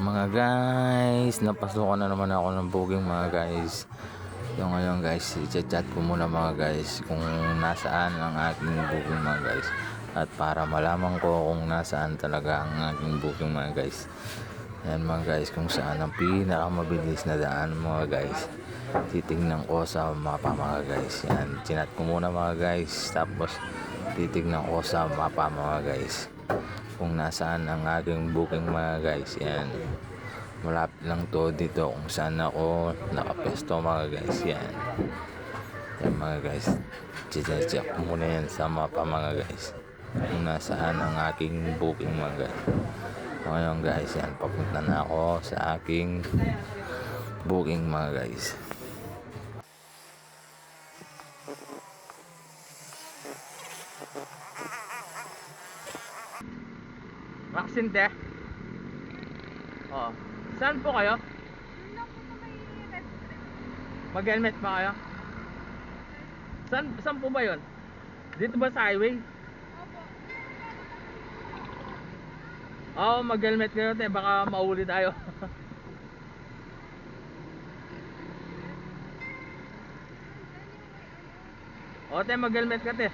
Mga guys, napasukan na naman ako ng booking mga guys. So ngayon guys, i-chat ko muna mga guys kung nasaan ang aking booking mga guys. At para malaman ko kung nasaan talaga ang aking booking mga guys. Yan mga guys, kung saan ang pinakamabilis na daan mga guys. Titignan ko sa mapa mga guys. Yan, chinat ko muna mga guys. Tapos titignan ko sa mapa mga guys kung nasaan ang aking booking mga guys. Yan, malapit lang to dito kung saan ako nakapesto mga guys. Yan mga guys, check ko muna yan sa mapa mga guys kung nasaan ang aking booking mga guys. So ngayon guys, yan, papunta na ako sa aking booking mga guys. Vaccine te? Oo. Saan po kayo? Mag-helmet pa kayo? Saan po ba yun? Dito ba sa highway? Oo, mag-helmet kayo te, baka mauli tayo. O te, mag-helmet ka te.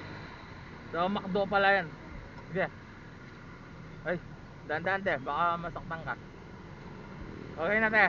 So, McDo pala yan. Sige. Ay, dahan-dahan te, baka masaktan ka. Okay na te.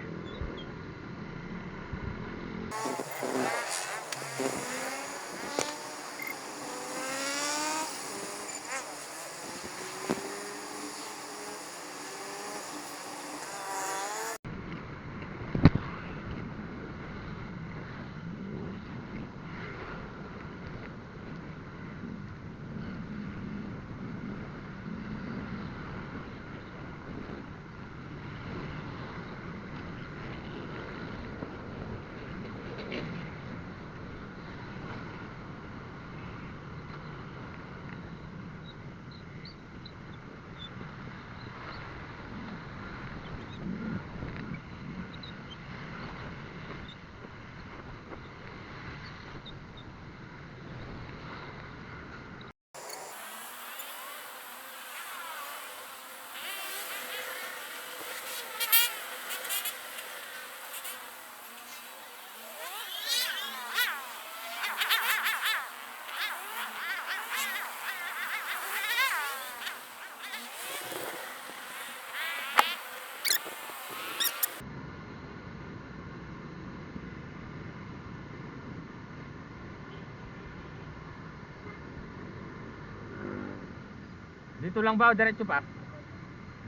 Dito lang ba o diretso pa?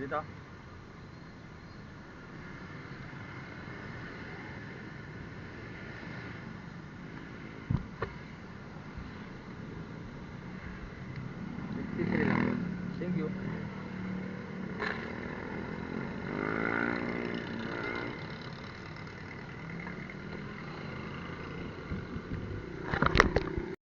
Dito. Sige lang. Thank you.